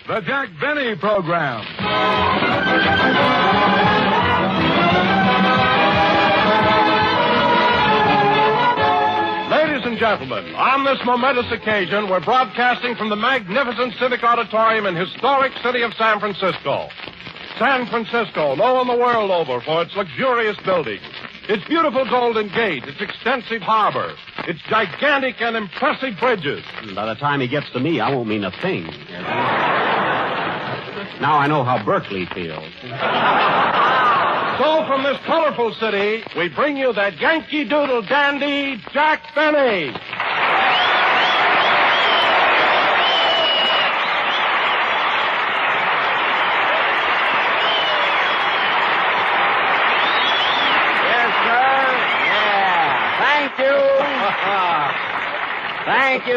The Jack Benny Program. Ladies and gentlemen, on this momentous occasion, we're broadcasting from the magnificent Civic Auditorium in historic city of San Francisco. San Francisco, known the world over for its luxurious buildings, its beautiful Golden Gate, its extensive harbor, its gigantic and impressive bridges. By the time he gets to me, I won't mean a thing. Now I know how Berkeley feels. So from this colorful city, we bring you that Yankee Doodle dandy, Jack Benny.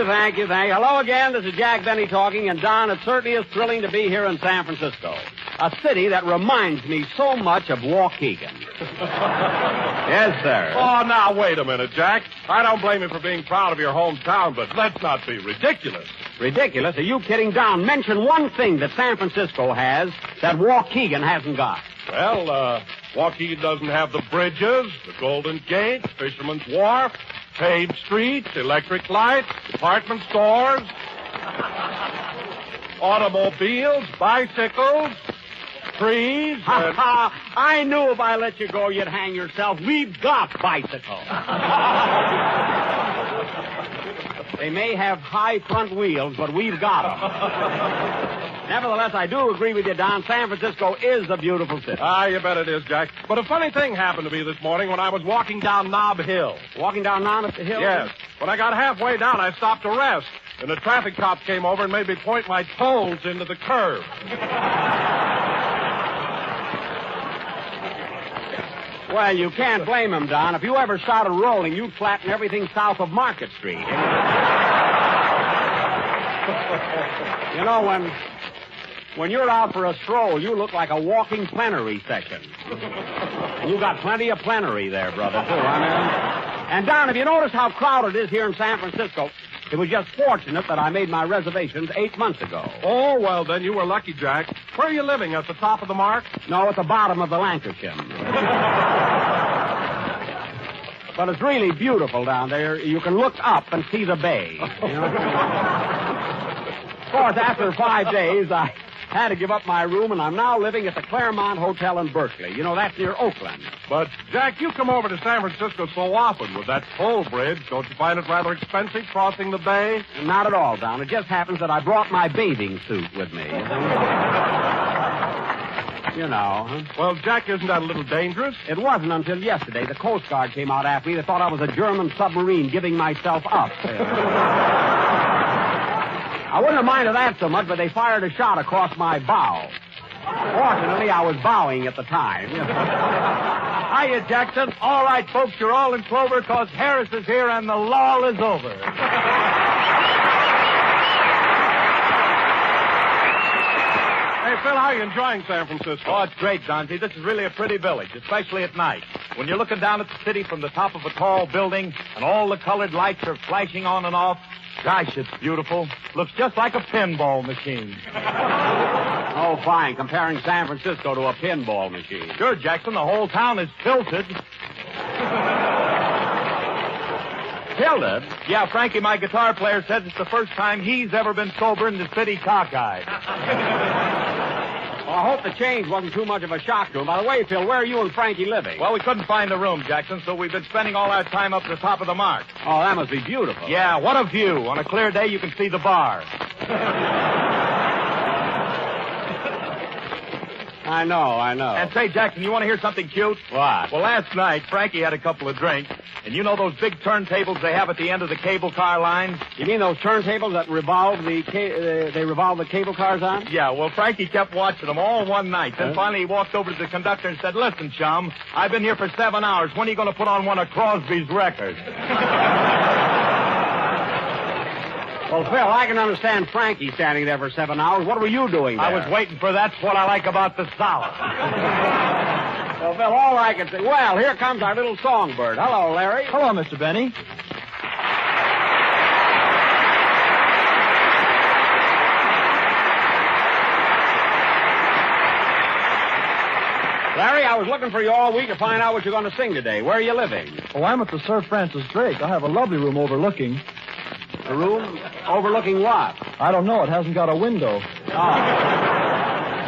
Thank you. Hello again. This is Jack Benny talking, and Don, it certainly is thrilling to be here in San Francisco, a city that reminds me so much of Waukegan. Yes, sir. Oh, now, wait a minute, Jack. I don't blame you for being proud of your hometown, but let's not be ridiculous. Ridiculous? Are you kidding, Don? Mention one thing that San Francisco has that Waukegan hasn't got. Well, Waukegan doesn't have the bridges, the Golden Gate, Fisherman's Wharf, paved streets, electric lights, department stores, automobiles, bicycles, trees, and... I knew if I let you go, you'd hang yourself. We've got bicycles. They may have high front wheels, but we've got them. Nevertheless, I do agree with you, Don. San Francisco is a beautiful city. You bet it is, Jack. But a funny thing happened to me this morning when I was walking down Nob Hill. Walking down Nob Hill? Yes. When I got halfway down, I stopped to rest, and the traffic cop came over and made me point my toes into the curb. Well, you can't blame him, Don. If you ever started rolling, you'd flatten everything south of Market Street. You know, when you're out for a stroll, you look like a walking plenary session. And you got plenty of plenary there, brother, too. And, Don, have you noticed how crowded it is here in San Francisco? It was just fortunate that I made my reservations 8 months ago. Oh, well, then you were lucky, Jack. Where are you living, at the top of the mark? No, at the bottom of the Lancashire. But it's really beautiful down there. You can look up and see the bay. You know? Of course, after 5 days, I had to give up my room, and I'm now living at the Claremont Hotel in Berkeley. You know, that's near Oakland. But, Jack, you come over to San Francisco so often with that toll bridge. Don't you find it rather expensive crossing the bay? Not at all, Don. It just happens that I brought my bathing suit with me. You know. Huh? Well, Jack, isn't that a little dangerous? It wasn't until yesterday. The Coast Guard came out after me. They thought I was a German submarine giving myself up. I wouldn't have minded that so much, but they fired a shot across my bow. Fortunately, I was bowing at the time. Hiya, Jackson. All right, folks, you're all in clover because Harris is here and the lull is over. Hey, Phil, how are you enjoying San Francisco? Oh, it's great, Donzie. This is really a pretty village, especially at night. When you're looking down at the city from the top of a tall building and all the colored lights are flashing on and off, gosh, it's beautiful. Looks just like a pinball machine. Oh, fine. Comparing San Francisco to a pinball machine. Sure, Jackson. The whole town is tilted. Tilted? Yeah, Frankie, my guitar player, says it's the first time he's ever been sober in the city cockeyed. Well, I hope the change wasn't too much of a shock to him. By the way, Phil, where are you and Frankie living? Well, we couldn't find the room, Jackson, so we've been spending all our time up at the top of the mark. Oh, that must be beautiful. Yeah, what a view. On a clear day, you can see the bar. I know. And say, Jackson, you want to hear something cute? What? Well, last night, Frankie had a couple of drinks, and you know those big turntables they have at the end of the cable car lines? You mean those turntables that revolve the cable cars on? Yeah, well, Frankie kept watching them all one night. Then finally he walked over to the conductor and said, "Listen, chum, I've been here for 7 hours. When are you going to put on one of Crosby's records?" Well, Phil, I can understand Frankie standing there for 7 hours. What were you doing there? I was waiting for That's What I Like About the South. Well, Phil, all I can say... Well, here comes our little songbird. Hello, Larry. Hello, Mr. Benny. I was looking for you all week to find out what you're going to sing today. Where are you living? Oh, I'm at the Sir Francis Drake. I have a lovely room overlooking. A room overlooking what? I don't know. It hasn't got a window. Oh.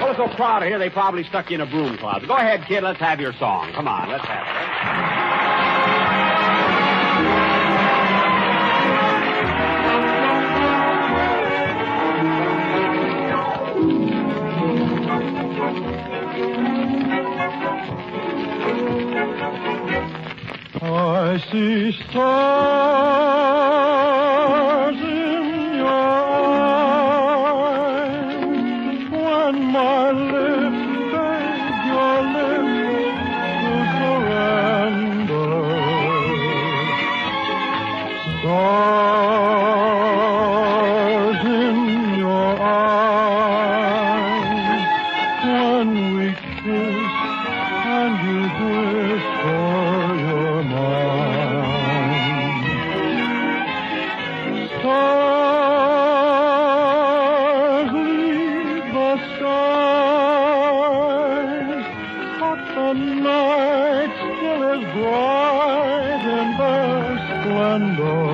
Well, it's so crowded here, they probably stuck you in a broom closet. Go ahead, kid. Let's have your song. Come on, let's have it. I see stars in your eyes when my lips beg your lips to surrender. Stars in your eyes when we kiss and you whisper your mind. Stars lead the skies, but the night still is bright in their splendor.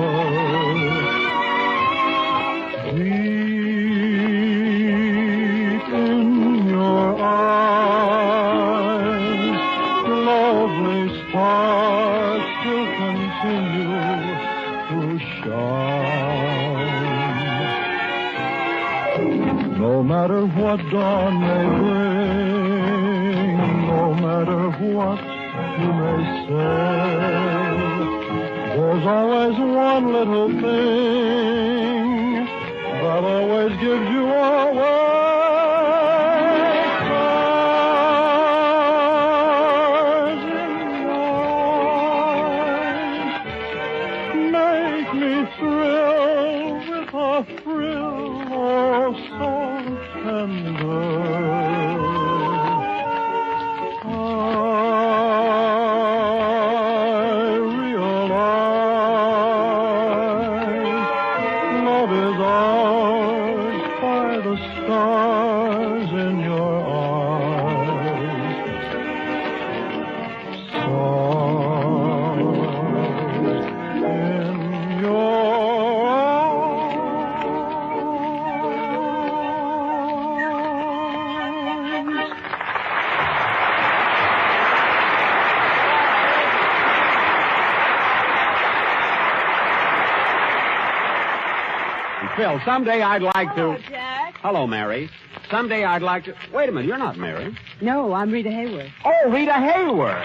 Deep in your eyes, lovely stars still continue to shine. No matter what dawn may bring, no matter what you may say, there's always one little thing that always gives you away. Stars in your eyes make me thrill with a thrill oh so tender. I realize love is ours by the stars in your eyes. Stars in your eyes. Phil, someday I'd like Hello, to... Jack. Hello, Mary. Someday I'd like to... Wait a minute, you're not Mary. No, I'm Rita Hayworth. Oh, Rita Hayworth.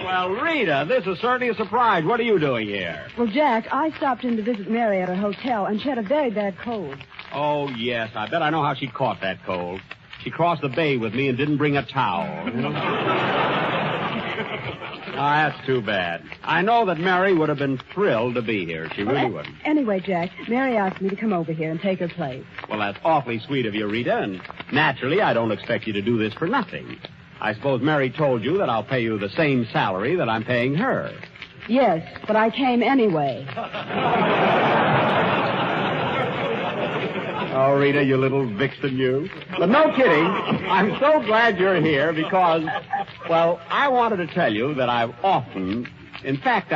Well, Rita, this is certainly a surprise. What are you doing here? Well, Jack, I stopped in to visit Mary at her hotel, and she had a very bad cold. Oh, yes. I bet I know how she caught that cold. She crossed the bay with me and didn't bring a towel. That's too bad. I know that Mary would have been thrilled to be here. She really would. Anyway, Jack, Mary asked me to come over here and take her place. Well, that's awfully sweet of you, Rita, and naturally I don't expect you to do this for nothing. I suppose Mary told you that I'll pay you the same salary that I'm paying her. Yes, but I came anyway. Oh, Rita, you little vixen, you. But no kidding. I'm so glad you're here because, well, I wanted to tell you that I've often... In fact,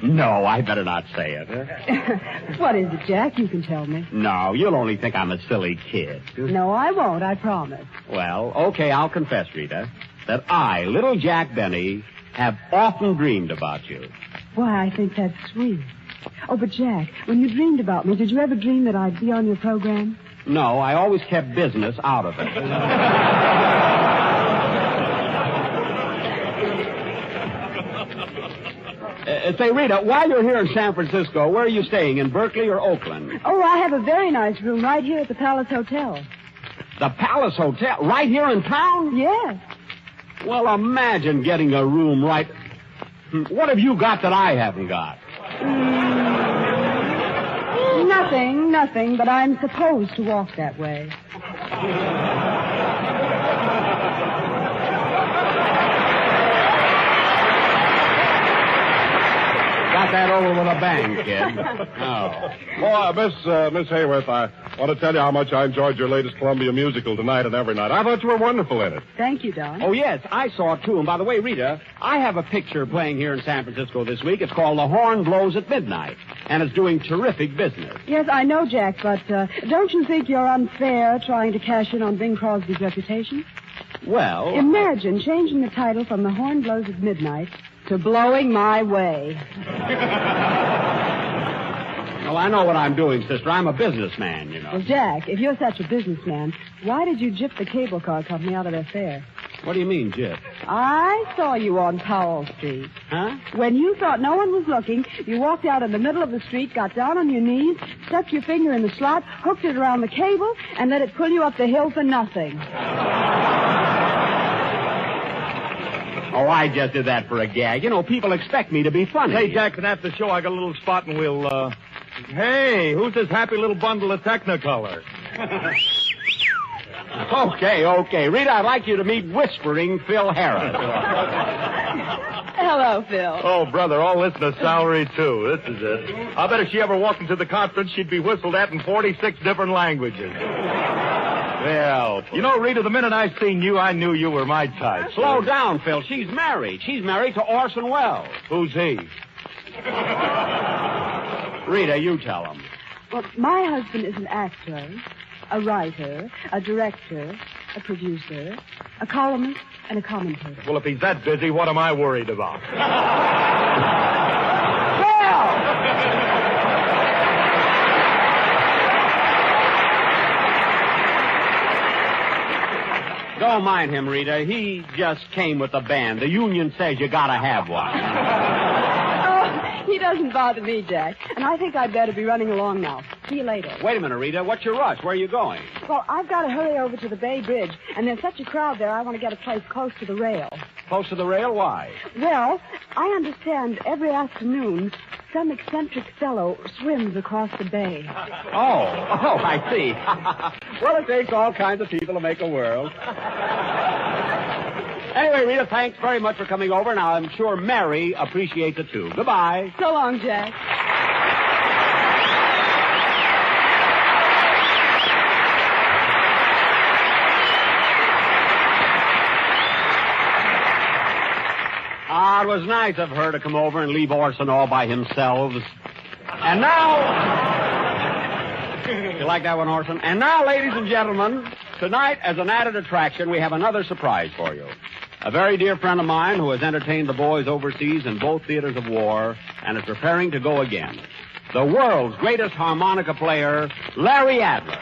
No, I better not say it. What is it, Jack? You can tell me. No, you'll only think I'm a silly kid. No, I won't, I promise. Well, okay, I'll confess, Rita, that I, little Jack Benny, have often dreamed about you. Why, I think that's sweet. Oh, but Jack, when you dreamed about me, did you ever dream that I'd be on your program? No, I always kept business out of it. Say, Rita, while you're here in San Francisco, where are you staying, in Berkeley or Oakland? Oh, I have a very nice room right here at the Palace Hotel. The Palace Hotel? Right here in town? Yes. Well, imagine getting a room right... What have you got that I haven't got? Nothing, but I'm supposed to walk that way. over with a bang, kid. Oh. Well, Miss Hayworth, I want to tell you how much I enjoyed your latest Columbia musical tonight and every night. I thought you were wonderful in it. Thank you, Don. Oh, yes, I saw it, too. And by the way, Rita, I have a picture playing here in San Francisco this week. It's called The Horn Blows at Midnight, and it's doing terrific business. Yes, I know, Jack, but don't you think you're unfair trying to cash in on Bing Crosby's reputation? Well... Imagine changing the title from The Horn Blows at Midnight to Blowing My Way. Well, I know what I'm doing, sister. I'm a businessman, you know. Well, Jack, if you're such a businessman, why did you gyp the cable car company out of their fare? What do you mean, Jip? I saw you on Powell Street. Huh? When you thought no one was looking, you walked out in the middle of the street, got down on your knees, stuck your finger in the slot, hooked it around the cable, and let it pull you up the hill for nothing. Oh, I just did that for a gag. You know, people expect me to be funny. Hey, Jackson, after the show, I got a little spot and we'll, Hey, who's this happy little bundle of Technicolor? Okay. Rita, I'd like you to meet Whispering Phil Harris. Hello, Phil. Oh, brother, all this in a salary, too. This is it. I bet if she ever walked into the conference, she'd be whistled at in 46 different languages. Well, you know, Rita, the minute I seen you, I knew you were my type. Slow down, Phil. She's married. She's married to Orson Welles. Who's he? Rita, you tell him. Well, my husband is an actor, a writer, a director, a producer, a columnist, and a commentator. Well, if he's that busy, what am I worried about? Don't mind him, Rita. He just came with the band. The union says you gotta have one. He doesn't bother me, Jack. And I think I'd better be running along now. See you later. Wait a minute, Rita. What's your rush? Where are you going? Well, I've got to hurry over to the Bay Bridge, and there's such a crowd there, I want to get a place close to the rail. Close to the rail? Why? Well, I understand every afternoon some eccentric fellow swims across the bay. Oh, I see. Well, it takes all kinds of people to make a world. Anyway, Rita, thanks very much for coming over, and I'm sure Mary appreciates it, too. Goodbye. So long, Jack. It was nice of her to come over and leave Orson all by himself. And now... You like that one, Orson? And now, ladies and gentlemen, tonight, as an added attraction, we have another surprise for you. A very dear friend of mine who has entertained the boys overseas in both theaters of war and is preparing to go again. The world's greatest harmonica player, Larry Adler.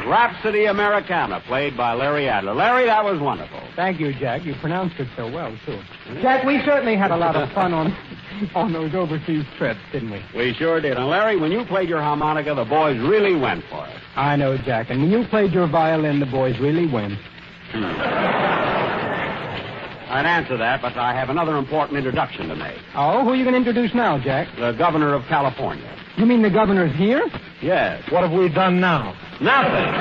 Rhapsody Americana, played by Larry Adler. Larry, that was wonderful. Thank you, Jack. You pronounced it so well, too. Jack, we certainly had a lot of fun on those overseas trips, didn't we? We sure did. And, Larry, when you played your harmonica, the boys really went for it. I know, Jack. And when you played your violin, the boys really went. I'd answer that, but I have another important introduction to make. Oh, who are you going to introduce now, Jack? The governor of California. You mean the governor's here? Yes. What have we done now? Nothing.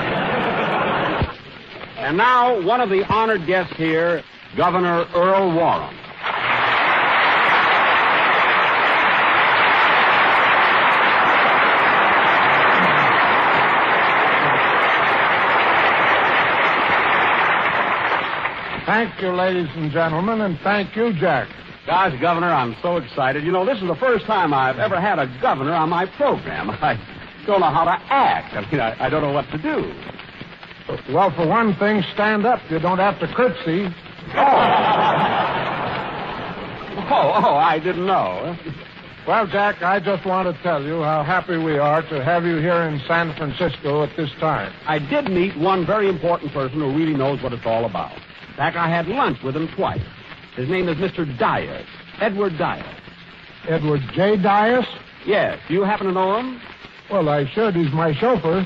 And now, one of the honored guests here, Governor Earl Warren. Thank you, ladies and gentlemen, and thank you, Jack. Gosh, Governor, I'm so excited. You know, this is the first time I've ever had a governor on my program. I don't know how to act. I mean, I don't know what to do. Well, for one thing, stand up. You don't have to curtsy. Oh, I didn't know. Well, Jack, I just want to tell you how happy we are to have you here in San Francisco at this time. I did meet one very important person who really knows what it's all about. In fact, I had lunch with him twice. His name is Mr. Dias, Edward Dias. Edward J. Dias? Yes. Do you happen to know him? Well, I should. He's my chauffeur.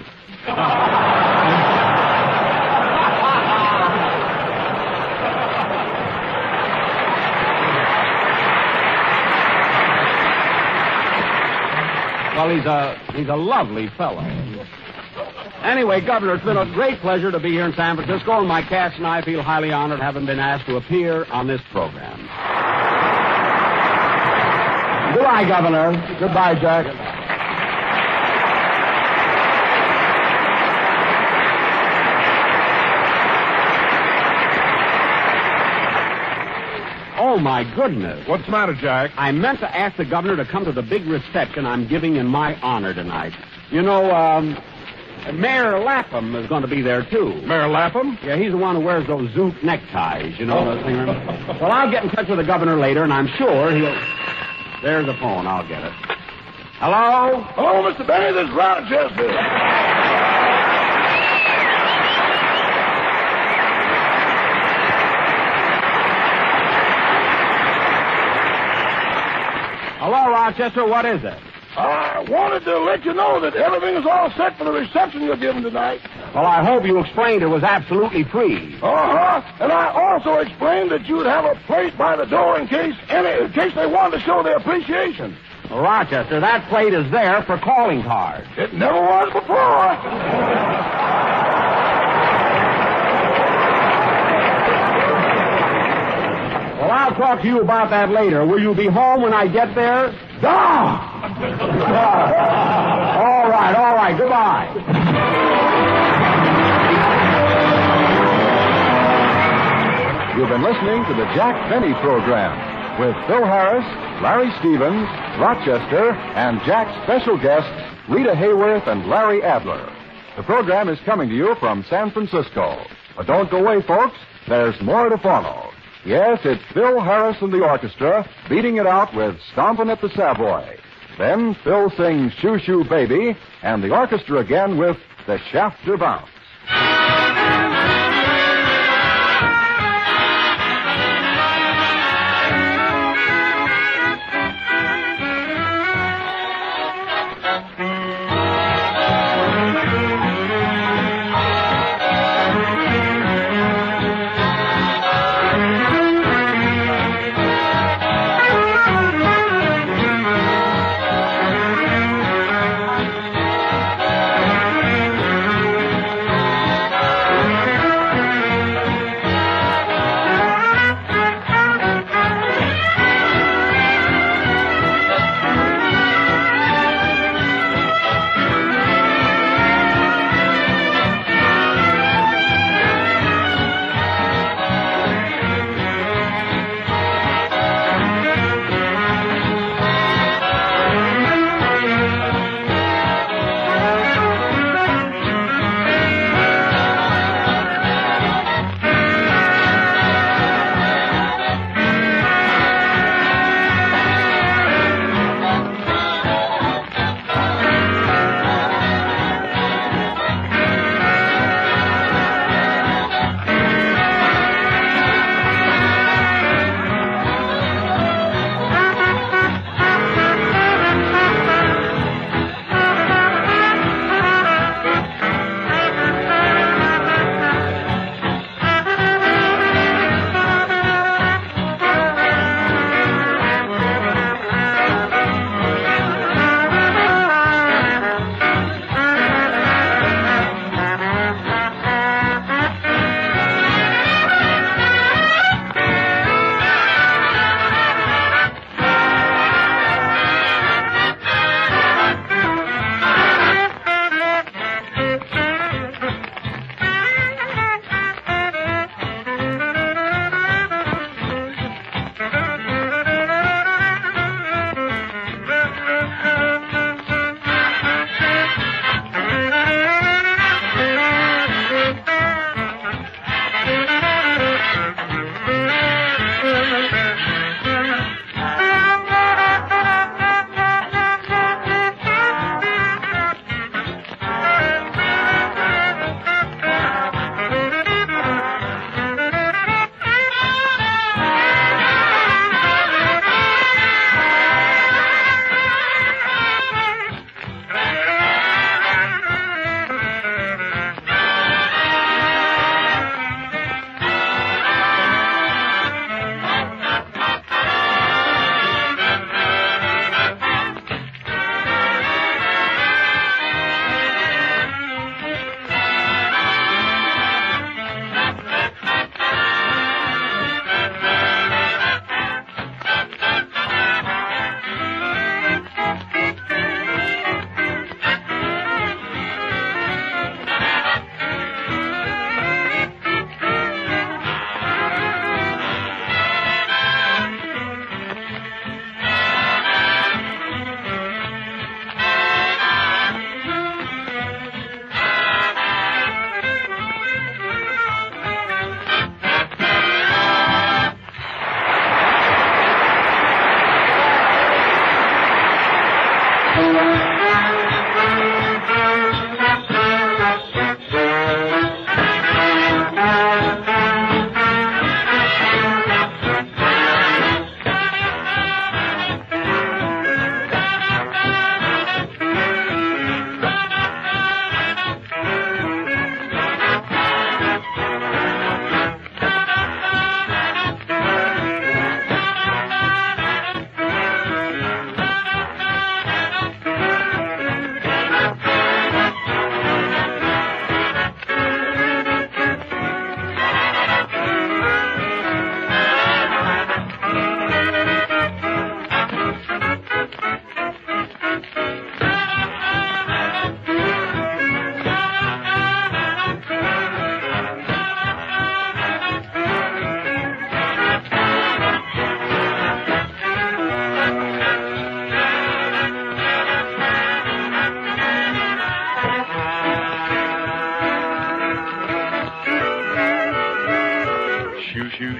Well, he's a lovely fellow. Anyway, Governor, it's been a great pleasure to be here in San Francisco, and my cast and I feel highly honored having been asked to appear on this program. Goodbye, Governor. Goodbye, Jack. Oh, my goodness. What's the matter, Jack? I meant to ask the governor to come to the big reception I'm giving in my honor tonight. You know, Mayor Lapham is going to be there, too. Mayor Lapham? Yeah, he's the one who wears those zoot neckties, you know. Those things. Well, I'll get in touch with the governor later, and I'm sure he'll... There's the phone. I'll get it. Hello? Hello, Mr. Benny. This is Rochester. Hello, Rochester. What is it? I wanted to let you know that everything is all set for the reception you're giving tonight. Well, I hope you explained it was absolutely free. Uh-huh. And I also explained that you'd have a plate by the door in case they wanted to show their appreciation. Well, Rochester, that plate is there for calling cards. It never was before. Well, I'll talk to you about that later. Will you be home when I get there? Ah! All right. Goodbye. You've been listening to the Jack Benny Program with Phil Harris, Larry Stevens, Rochester, and Jack's special guests, Rita Hayworth and Larry Adler. The program is coming to you from San Francisco. But don't go away, folks. There's more to follow. Yes, it's Phil Harris and the orchestra beating it out with Stompin' at the Savoy. Then Phil sings Shoo Shoo Baby, and the orchestra again with The Shafter Bounce.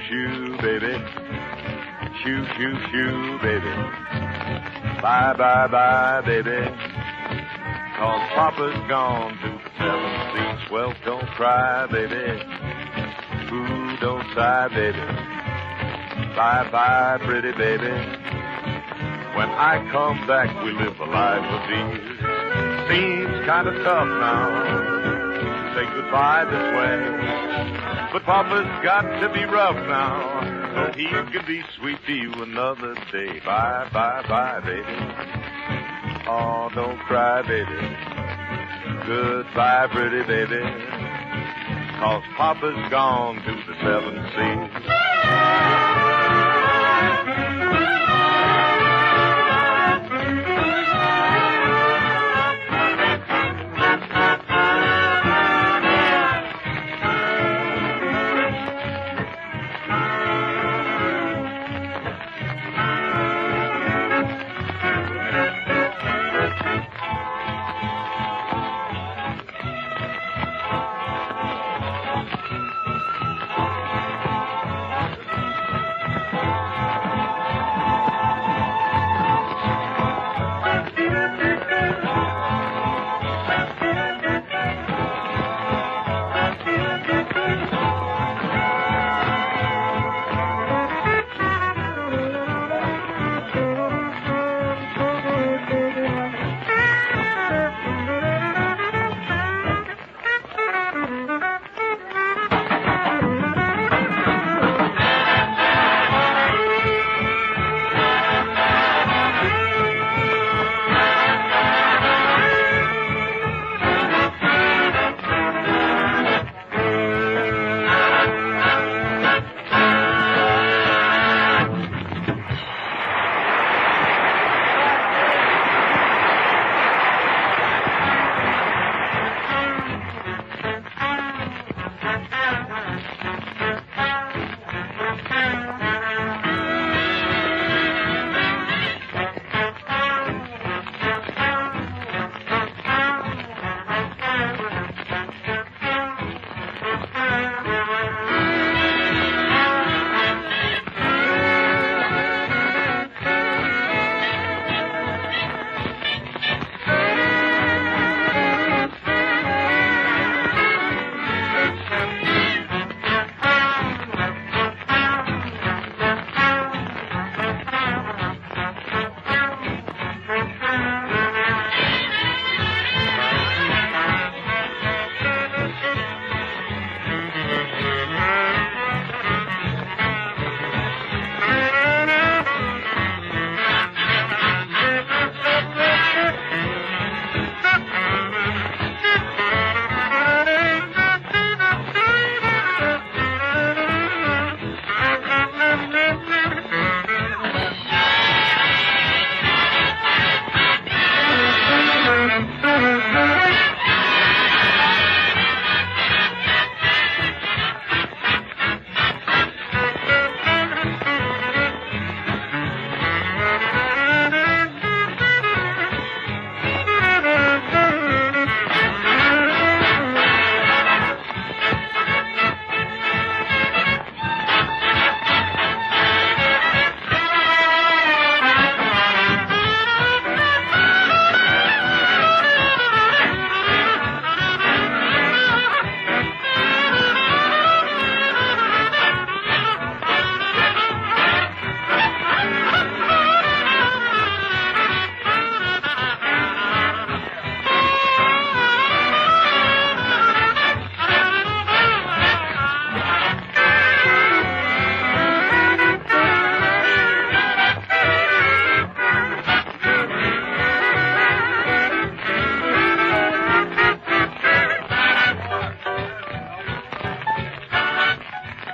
shoo, baby. Shoo, shoo, shoo, baby. Bye, bye, bye, baby. 'Cause Papa's gone to the 7 seas. Well, don't cry, baby. Ooh, don't sigh, baby. Bye, bye, pretty baby. When I come back, we live a life of ease. Seems kind of tough now to say goodbye this way. But Papa's got to be rough now, so he can be sweet to you another day. Bye, bye, bye, baby. Oh, don't cry, baby. Goodbye, pretty baby. 'Cause Papa's gone to the 7 seas.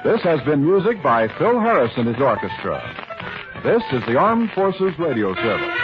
This has been music by Phil Harris and his orchestra. This is the Armed Forces Radio Service.